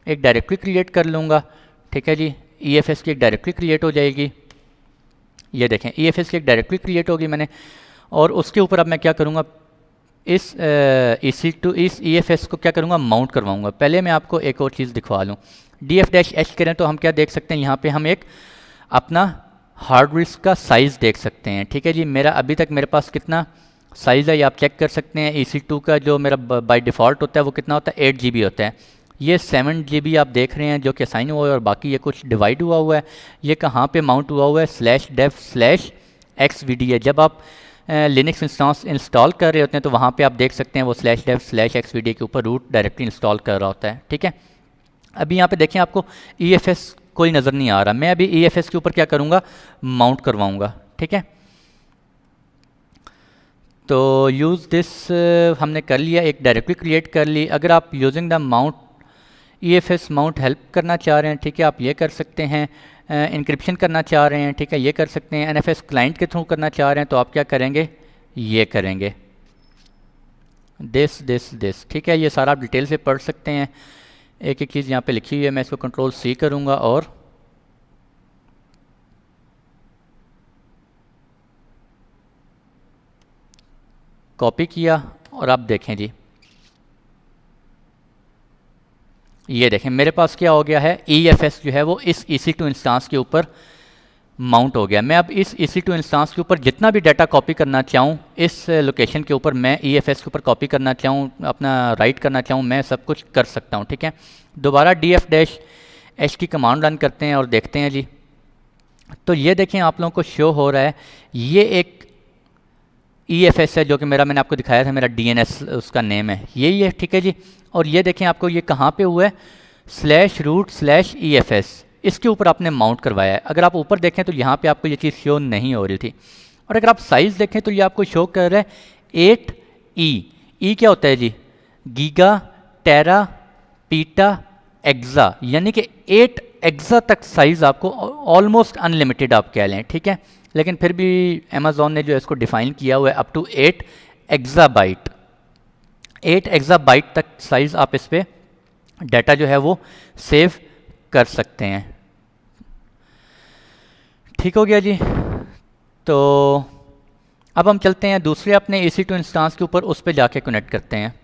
A: एक डायरेक्टरी क्रिएट कर लूँगा, ठीक है जी। EFS की एक डायरेक्टरी क्रिएट हो जाएगी। ये देखें, EFS की एक डायरेक्टरी क्रिएट होगी मैंने, और उसके ऊपर अब मैं क्या करूँगा, इस इस EFS को क्या करूँगा, माउंट करवाऊँगा। पहले मैं आपको एक और चीज़ दिखवा लूँ, DF-H करें तो हम क्या देख सकते हैं, यहाँ पे हम एक अपना हार्ड डिस्क का साइज़ देख सकते हैं, ठीक है जी। मेरा अभी तक मेरे पास कितना साइज़ है ये आप चेक कर सकते हैं। EC2 का जो मेरा बाय डिफ़ॉल्ट होता है वो कितना होता है, 8 GB होता है। ये 7 GB आप देख रहे हैं जो कि असाइन हुआ है, और बाकी ये कुछ डिवाइड हुआ हुआ है। ये कहाँ पे माउंट हुआ हुआ है, /dev/xvd है। जब आप लिनक्स इंस्टांस इंस्टॉल कर रहे होते हैं तो वहाँ पे आप देख सकते हैं वो /dev/xvd के ऊपर रूट डायरेक्टरी इंस्टॉल कर रहा होता है, ठीक है। अभी यहाँ पे देखें, आपको EFS कोई नज़र नहीं आ रहा। मैं अभी EFS के ऊपर क्या करूँगा, माउंट करवाऊँगा, ठीक है। तो यूज़ दिस हमने कर लिया, एक डायरेक्टरी क्रिएट कर ली। अगर आप using the mount EFS mount help करना चाह रहे हैं, ठीक है, आप ये कर सकते हैं। इंक्रिप्शन करना चाह रहे हैं, ठीक है, ये कर सकते हैं। NFS क्लाइंट के थ्रू करना चाह रहे हैं तो आप क्या करेंगे, ये करेंगे, दिस, ठीक है। ये सारा आप डिटेल से पढ़ सकते हैं, एक एक चीज़ यहाँ पे लिखी हुई है। मैं इसको Ctrl+C करूँगा और कॉपी किया, और आप देखें जी, ये देखें मेरे पास क्या हो गया है, EFS जो है वो इस EC2 इंस्टांस के ऊपर माउंट हो गया। मैं अब इस EC2 इंस्टांस के ऊपर जितना भी डाटा कॉपी करना चाहूँ, इस लोकेशन के ऊपर मैं EFS के ऊपर कॉपी करना चाहूँ, अपना राइट करना चाहूँ, मैं सब कुछ कर सकता हूँ। ठीक है, दोबारा df-h की कमांड रन करते हैं और देखते हैं जी। तो ये देखें आप लोगों को शो हो रहा है, ये एक EFS है जो कि मैंने आपको दिखाया था, मेरा DNS उसका नेम है, यही है। ठीक है जी, और ये देखें आपको ये कहाँ पे हुआ है, /root/EFS, इसके ऊपर आपने माउंट करवाया है। अगर आप ऊपर देखें तो यहाँ पे आपको ये चीज़ शो नहीं हो रही थी, और अगर आप साइज़ देखें तो ये आपको शो कर रहा है 8E। ई क्या होता है जी, गीगा, टेरा, पीटा, एक्सा, यानी कि 8 एक्सा तक साइज़ आपको, ऑलमोस्ट अनलिमिटेड आप कह लें। ठीक है, लेकिन फिर भी अमेज़ॉन ने जो है इसको डिफ़ाइन किया हुआ है अप टू 8 एक्साबाइट। 8 एक्साबाइट तक साइज़ आप इस पर डाटा जो है वो सेव कर सकते हैं। ठीक हो गया जी। तो अब हम चलते हैं दूसरे अपने EC2 इंस्टांस के ऊपर, उस पर जाके कनेक्ट करते हैं।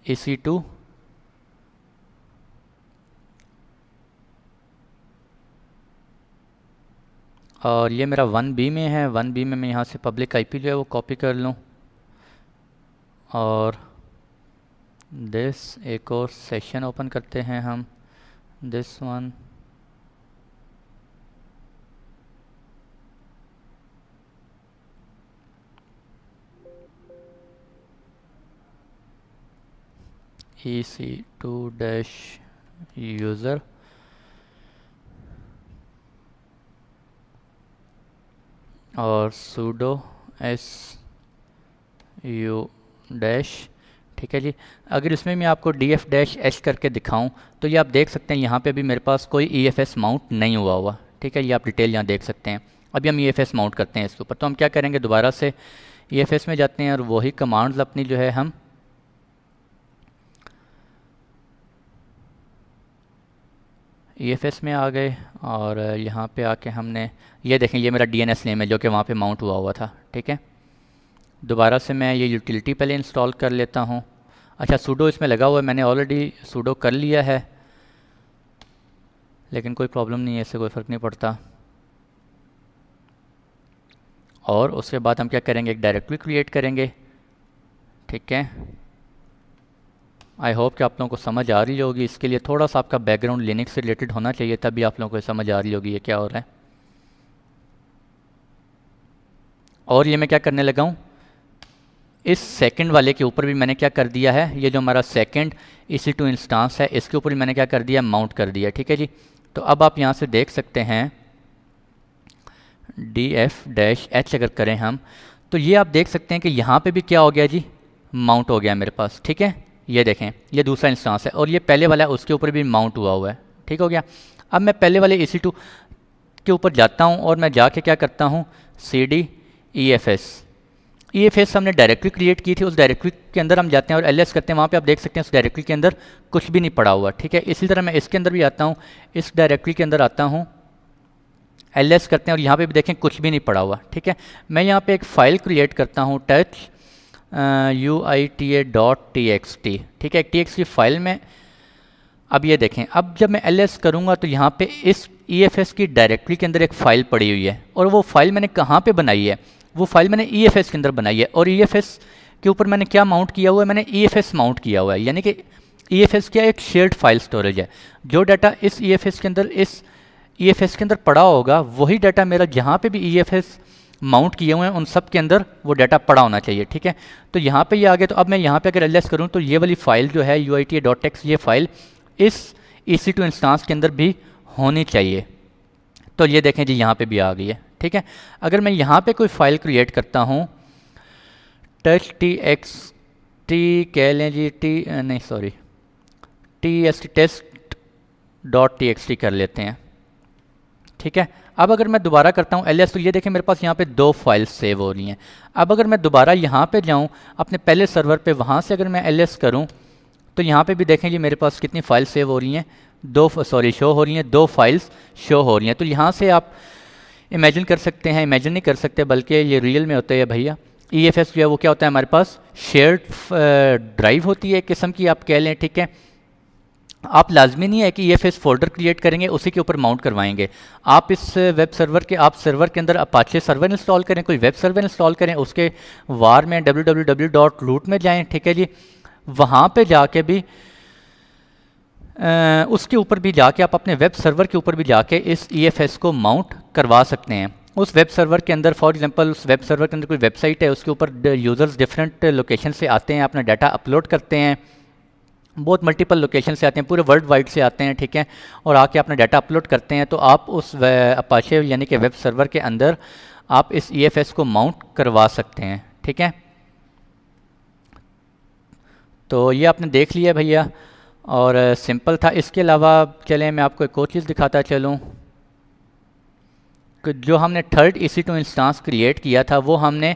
A: EC2 और ये मेरा 1B में है। 1B में मैं यहाँ से पब्लिक IP जो है वो कॉपी कर लूँ, और दिस एक और सेशन ओपन करते हैं हम, दिस वन, EC2-user, और sudo su-। ठीक है जी, अगर इसमें मैं आपको df-h करके दिखाऊं तो ये आप देख सकते हैं यहाँ पे भी मेरे पास कोई EFS माउंट नहीं हुआ। ठीक है, ये आप डिटेल यहाँ देख सकते हैं। अभी हम EFS माउंट करते हैं इसके ऊपर, तो हम क्या करेंगे, दोबारा से EFS में जाते हैं और वही कमांड्स अपनी जो है हम EFS में आ गए, और यहाँ पे आके हमने ये देखें, ये मेरा DNS नेम है जो कि वहाँ पे माउंट हुआ था। ठीक है, दोबारा से मैं ये यूटिलिटी पहले इंस्टॉल कर लेता हूँ। अच्छा, सूडो इसमें लगा हुआ है, मैंने ऑलरेडी सूडो कर लिया है, लेकिन कोई प्रॉब्लम नहीं है, इससे कोई फ़र्क नहीं पड़ता। और उसके बाद हम क्या करेंगे, एक डायरेक्टरी क्रिएट करेंगे। ठीक है, आई होप कि आप लोगों को समझ आ रही होगी। इसके लिए थोड़ा सा आपका बैकग्राउंड लिनक्स से रिलेटेड होना चाहिए, तभी आप लोगों को समझ आ रही होगी ये क्या हो रहा है। और ये मैं क्या करने लगा हूँ, इस सेकंड वाले के ऊपर भी मैंने क्या कर दिया है, ये जो हमारा सेकंड EC2 इंस्टांस है इसके ऊपर भी मैंने क्या कर दिया, माउंट कर दिया। ठीक है जी, तो अब आप यहाँ से देख सकते हैं df-h अगर करें हम, तो ये आप देख सकते हैं कि यहाँ पे भी क्या हो गया जी, माउंट हो गया मेरे पास। ठीक है, ये देखें, ये दूसरा इंस्टांस है, और ये पहले वाला है उसके ऊपर भी माउंट हुआ है। ठीक हो गया। अब मैं पहले वाले EC2 के ऊपर जाता हूँ, और मैं जाके क्या करता हूँ, cd EFS हमने डायरेक्टरी क्रिएट की थी, उस डायरेक्टरी के अंदर हम जाते हैं और ls करते हैं। वहाँ पे आप देख सकते हैं उस डायरेक्टरी के अंदर कुछ भी नहीं पड़ा हुआ। ठीक है, इसी तरह मैं इसके अंदर भी आता हूँ, इस डायरेक्टरी के अंदर आता हूँ, ls करते हैं, और यहाँ पे भी देखें कुछ भी नहीं पड़ा हुआ। ठीक है, मैं यहाँ पे एक फ़ाइल क्रिएट करता हूँ, touchUITA.txt। ठीक है, एक txt फाइल में। अब ये देखें, अब जब मैं ls करूँगा तो यहाँ पे इस EFS की डायरेक्टरी के अंदर एक फ़ाइल पड़ी हुई है, और वो फाइल मैंने कहाँ पे बनाई है, वो फाइल मैंने EFS के अंदर बनाई है, और EFS के ऊपर मैंने क्या माउंट किया हुआ है, मैंने EFS माउंट किया हुआ है। यानी कि EFS क्या एक शेयर्ड फाइल स्टोरेज है, जो डाटा इस EFS के अंदर, इस EFS के अंदर पड़ा होगा, वही डाटा मेरा जहाँ पे भी EFS माउंट किए हुए हैं उन सब के अंदर वो डाटा पड़ा होना चाहिए। ठीक है, तो यहाँ पे ये आ गया। तो अब मैं यहाँ पे अगर ls करूँ तो ये वाली फ़ाइल जो है uita.txt, ये फ़ाइल इस EC2 इंस्टांस के अंदर भी होनी चाहिए। तो ये देखें जी, यहाँ पे भी आ गई है। ठीक है, अगर मैं यहाँ पे कोई फ़ाइल क्रिएट करता हूँ, txt कह लें जी, test.txt कर लेते हैं। ठीक है, अब अगर मैं दोबारा करता हूँ ls, तो ये देखें मेरे पास यहाँ पे 2 फाइल्स सेव हो रही हैं। अब अगर मैं दोबारा यहाँ पे जाऊँ अपने पहले सर्वर पे, वहाँ से अगर मैं ls करूँ तो यहाँ पे भी देखें जी मेरे पास कितनी फ़ाइल सेव हो रही हैं, शो हो रही हैं, 2 फाइल्स शो हो रही हैं। तो यहाँ से आप इमेजिन कर सकते हैं, इमेजिन नहीं कर सकते बल्कि ये रियल में होते हैं भैया, EFS जो है वो क्या होता है हमारे पास शेयर्ड ड्राइव होती है एक किस्म की, आप कह लें, ठीक है। आप लाजमी नहीं है कि EFS फोल्डर क्रिएट करेंगे उसी के ऊपर माउंट करवाएंगे। आप इस वेब सर्वर के, आप सर्वर के अंदर अपाचे सर्वर इंस्टॉल करें, कोई वेब सर्वर इंस्टॉल करें, उसके वार में www.root में जाएं, ठीक है जी। वहाँ पे जाके भी उसके ऊपर भी जाके आप अपने वेब सर्वर के ऊपर भी जाके इस EFS को माउंट करवा सकते हैं। उस वेब सर्वर के अंदर, फॉर एग्जांपल उस वेब सर्वर के अंदर कोई वेबसाइट है, उसके ऊपर यूज़र्स डिफरेंट लोकेशन से आते हैं, अपना डाटा अपलोड करते हैं, बहुत मल्टीपल लोकेशन से आते हैं, पूरे वर्ल्ड वाइड से आते हैं, ठीक है, और आके अपना डाटा अपलोड करते हैं। तो आप उस अपाचे यानी कि वेब सर्वर के अंदर आप इस EFS को माउंट करवा सकते हैं, ठीक है। तो ये आपने देख लिया भैया, और सिंपल था। इसके अलावा चलें मैं आपको एक और चीज़ दिखाता चलूँ कि जो हमने थर्ड EC2 इंस्टांस क्रिएट किया था वो हमने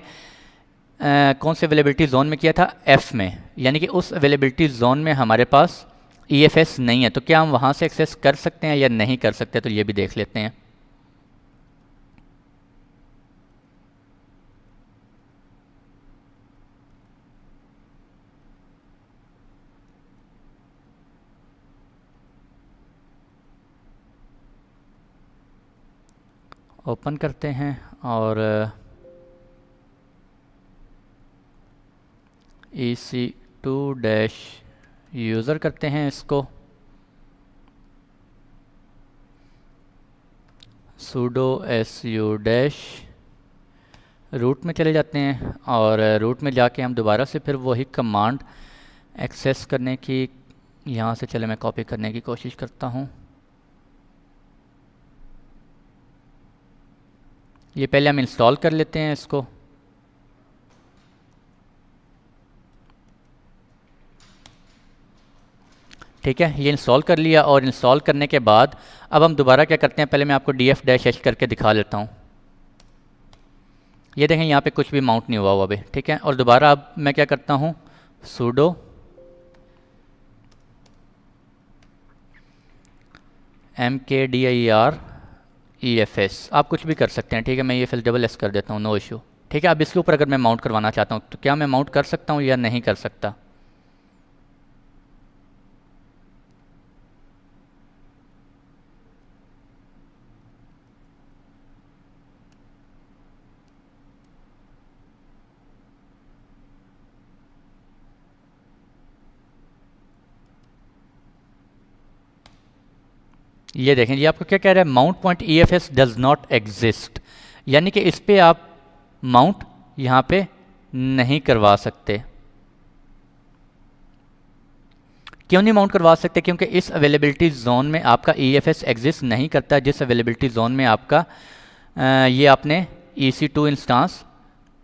A: कौन से अवेलेबिलिटी जोन में किया था, F में, यानी कि उस अवेलेबिलिटी जोन में हमारे पास EFS नहीं है। तो क्या हम वहाँ से एक्सेस कर सकते हैं या नहीं कर सकते, तो ये भी देख लेते हैं। ओपन करते हैं और EC2 डैश यूज़र करते हैं इसको, sudo su डैश रूट में चले जाते हैं, और रूट में जाके हम दोबारा से फिर वही कमांड एक्सेस करने की, यहाँ से चले मैं कॉपी करने की कोशिश करता हूँ। ये पहले हम इंस्टॉल कर लेते हैं इसको। ठीक है, ये इंस्टॉल कर लिया, और इंस्टॉल करने के बाद अब हम दोबारा क्या करते हैं, पहले मैं आपको df-h करके दिखा लेता हूँ। ये देखें यहाँ पे कुछ भी माउंट नहीं हुआ हुआ अभी, ठीक है। और दोबारा अब मैं क्या करता हूँ, sudo mkdir EFS, आप कुछ भी कर सकते हैं, ठीक है। मैं EFS डबल एस कर देता हूँ, नो इशू, ठीक है। अब इसके ऊपर अगर मैं माउंट करवाना चाहता हूँ तो क्या मैं माउंट कर सकता हूँ या नहीं कर सकता। ये देखें, ये आपको क्या कह रहा है, mount point EFS does not exist, यानी कि इस पे आप माउंट यहाँ पे नहीं करवा सकते। क्यों नहीं माउंट करवा सकते, क्योंकि इस अवेलेबिलिटी जोन में आपका EFS एग्जिस्ट नहीं करता, जिस अवेलेबिलिटी जोन में आपका ये आपने EC2 इंस्टांस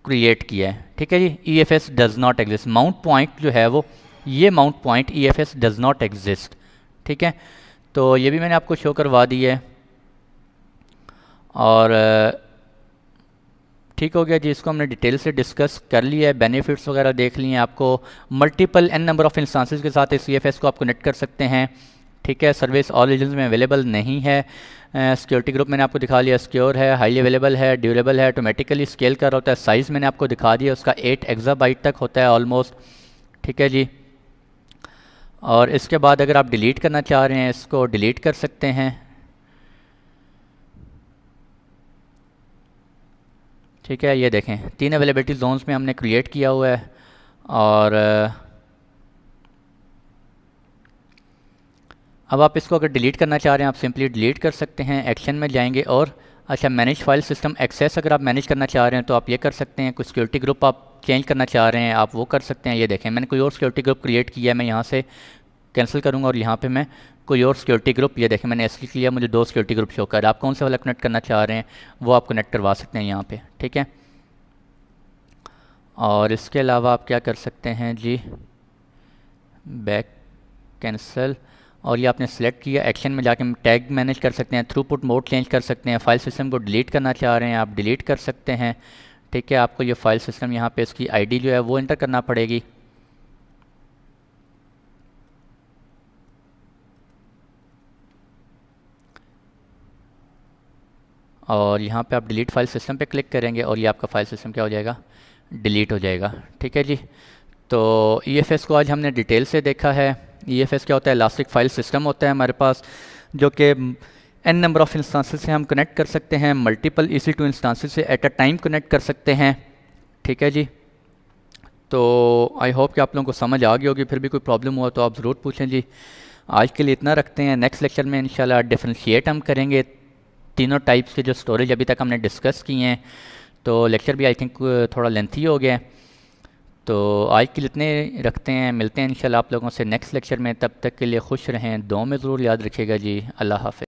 A: क्रिएट किया है, ठीक है जी। EFS does not exist, mount point जो है वो, ये mount point EFS does not exist, ठीक है। तो ये भी मैंने आपको शो करवा दी है, और ठीक हो गया जी। इसको हमने डिटेल से डिस्कस कर लिया है, बेनिफिट्स वगैरह देख लिए हैं। आपको multiple n number of instances के साथ इस EFS को आप कनेक्ट कर सकते हैं, ठीक है। सर्विस ऑल रीजन्स में अवेलेबल नहीं है। सिक्योरिटी ग्रुप मैंने आपको दिखा लिया, सिक्योर है, हाईली अवेलेबल है, ड्यूरेबल है, ऑटोमेटिकली स्केल कर रहा होता है। साइज़ मैंने आपको दिखा दिया, उसका 8 एक्साबाइट तक होता है ऑलमोस्ट, ठीक है जी। और इसके बाद अगर आप डिलीट करना चाह रहे हैं, इसको डिलीट कर सकते हैं, ठीक है। ये देखें 3 अवेलेबिलिटी जोन्स में हमने क्रिएट किया हुआ है, और अब आप इसको अगर डिलीट करना चाह रहे हैं, आप सिंपली डिलीट कर सकते हैं। एक्शन में जाएंगे और अच्छा, मैनेज फाइल सिस्टम एक्सेस अगर आप मैनेज करना चाह रहे हैं तो आप ये कर सकते हैं। कुछ सिक्योरिटी ग्रुप आप चेंज करना चाह रहे हैं, आप वो कर सकते हैं। ये देखें, मैंने कोई और सिक्योरिटी ग्रुप क्रिएट किया है, मैं यहाँ से कैंसिल करूँगा और यहाँ पे मैं कोई और सिक्योरिटी ग्रुप, ये देखें मैंने ऐसे किया, मुझे 2 सिक्योरिटी ग्रुप शो कर। आप कौन सा वाला कनेक्ट करना चाह रहे हैं वो आप कनेक्ट करवा सकते हैं यहाँ पे, ठीक है। और इसके अलावा आप क्या कर सकते हैं जी, बैक कैंसिल, और ये आपने सेलेक्ट किया। एक्शन में जाके टैग मैनेज कर सकते हैं, थ्रूपुट मोड चेंज कर सकते हैं। फाइल सिस्टम को डिलीट करना चाह रहे हैं, आप डिलीट कर सकते हैं, ठीक है। आपको ये फाइल सिस्टम यहाँ पे इसकी आईडी जो है वो एंटर करना पड़ेगी, और यहाँ पे आप डिलीट फाइल सिस्टम पे क्लिक करेंगे और ये आपका फाइल सिस्टम क्या हो जाएगा, डिलीट हो जाएगा। ठीक है जी। तो EFS को आज हमने डिटेल से देखा है। EFS क्या होता है? इलास्टिक फाइल सिस्टम होता है हमारे पास, जो कि n नंबर ऑफ़ इंस्टांसेस से हम कनेक्ट कर सकते हैं, मल्टीपल EC2 इंस्टांसेस से एट अ टाइम कनेक्ट कर सकते हैं। ठीक है जी। तो आई होप कि आप लोगों को समझ आ गई होगी। फिर भी कोई प्रॉब्लम हुआ तो आप ज़रूर पूछें जी। आज के लिए इतना रखते हैं। नेक्स्ट लेक्चर में इंशाल्लाह डिफरेंशिएट हम करेंगे तीनों टाइप्स के जो स्टोरेज अभी तक हमने डिस्कस किए हैं। तो लेक्चर भी आई थिंक थोड़ा लेंथी हो गया है। तो आज के लिए इतने रखते हैं। मिलते हैं इंशाल्लाह आप लोगों से नेक्स्ट लेक्चर में। तब तक के लिए खुश रहें, दुआ में ज़रूर याद रखिएगा जी। अल्लाह हाफ़िज़।